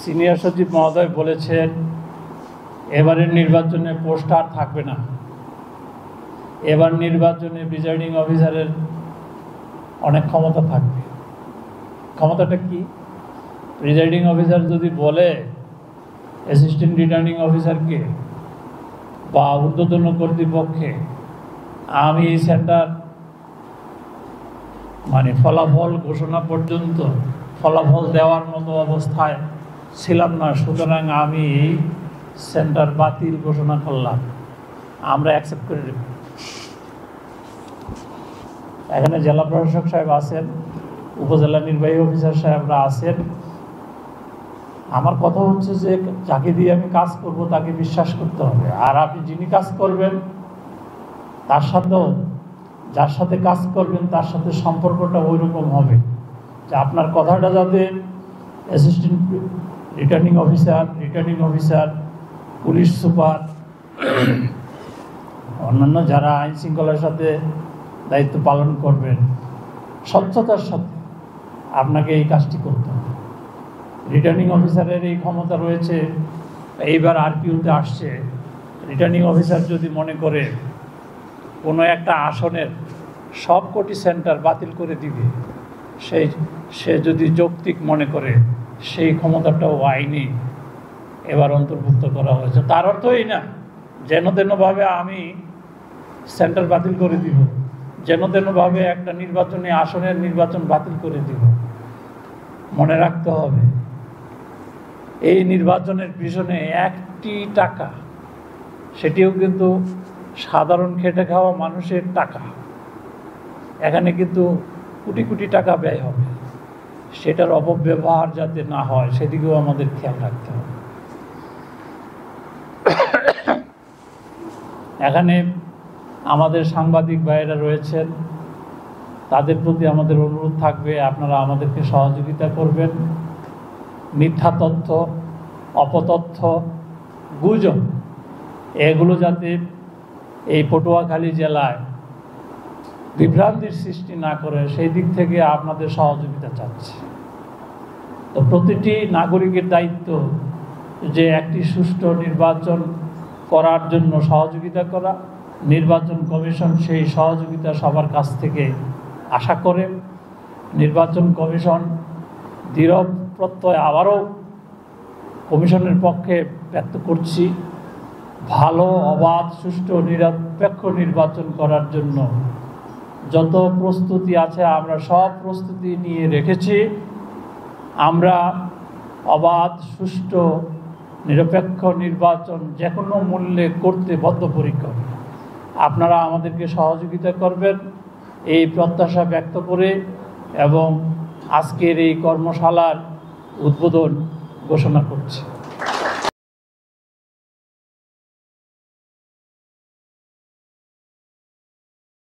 Senior সচিব মহোদয় বলেছেন এবারের নির্বাচনে পোস্টার থাকবে না। এবার নির্বাচনে প্রিজাইডিং অফিসারের অনেক ক্ষমতা থাকবে। ক্ষমতাটা কি? প্রিজাইডিং অফিসার যদি বলে অ্যাসিস্ট্যান্ট রিটার্নিং অফিসারকে বা ঊর্ধ্বতন কর্তৃপক্ষে আমি সেন্টার ফলাফল ঘোষণা পর্যন্ত ফলাফল দেওয়ার মতো অবস্থায় ছিলাম না, সুতরাং আমি সেন্টার বাতিল ঘোষণা করলাম, আমরা অ্যাকসেপ্ট করে নেব। এখানে জেলা প্রশাসক সাহেব আছেন, উপজেলা নির্বাহী অফিসার সাহেবরা আছেন। আমার কথা হচ্ছে যে যাকে দিয়ে আমি কাজ করব তাকে বিশ্বাস করতে হবে। আর আপনি যিনি কাজ করবেন তার সাথেও, যার সাথে কাজ করবেন তার সাথে সম্পর্কটা ওই রকম হবে যে আপনার কথাটা যাতে assistant returning officer, police super, অন্যান্য যারা আইন শৃঙ্খলার সাথে দায়িত্ব পালন করবেন, স্বচ্ছতার সাথে আপনাকে এই কাজটি করতে হবে। রিটার্নিং অফিসারের এই ক্ষমতা রয়েছে। এইবার আরপিওতে আসছে, রিটার্নিং অফিসার যদি মনে করে কোনো একটা আসনের সবকটি সেন্টার বাতিল করে দিবে, সে যদি যৌক্তিক মনে করে, সেই ক্ষমতাটাও আইনে এবার অন্তর্ভুক্ত করা হয়েছে। তার অর্থ এই না যেন তেনভাবে আমি সেন্টার বাতিল করে দিব, যেন তেনভাবে একটা নির্বাচনী আসনের নির্বাচন বাতিল করে দিব। মনে রাখতে হবে এই নির্বাচনের পিছনে একটি টাকা, সেটিও কিন্তু সাধারণ খেটে খাওয়া মানুষের টাকা। এখানে কিন্তু কোটি কোটি টাকা ব্যয় হবে, সেটার অপব্যবহার যাতে না হয় সেদিকেও আমাদের খেয়াল রাখতে হবে। এখানে আমাদের সাংবাদিক ভাইয়েরা রয়েছেন, তাদের প্রতি আমাদের অনুরোধ থাকবে আপনারা আমাদেরকে সহযোগিতা করবেন। মিথ্যা তথ্য, অপতথ্য, গুজব এগুলো যাতে এই পটুয়াখালী জেলায় বিভ্রান্তির সৃষ্টি না করে সেই দিক থেকে আপনাদের সহযোগিতা চাচ্ছি। তো প্রতিটি নাগরিকের দায়িত্ব যে একটি সুষ্ঠু নির্বাচন করার জন্য সহযোগিতা করা। নির্বাচন কমিশন সেই সহযোগিতা সবার কাছ থেকে আশা করে। নির্বাচন কমিশন দৃঢ় প্রত্যয় আবারও কমিশনের পক্ষে ব্যক্ত করছি, ভালো, অবাধ, সুষ্ঠু, নিরপেক্ষ নির্বাচন করার জন্য যত প্রস্তুতি আছে আমরা সব প্রস্তুতি নিয়ে রেখেছি। আমরা অবাধ, সুষ্ঠু, নিরপেক্ষ নির্বাচন যে কোনো মূল্যে করতে বদ্ধপরিকর। আপনারা আমাদেরকে সহযোগিতা করবেন এই প্রত্যাশা ব্যক্ত করে এবং আজকের এই কর্মশালার উদ্বোধন ঘোষণা করছি।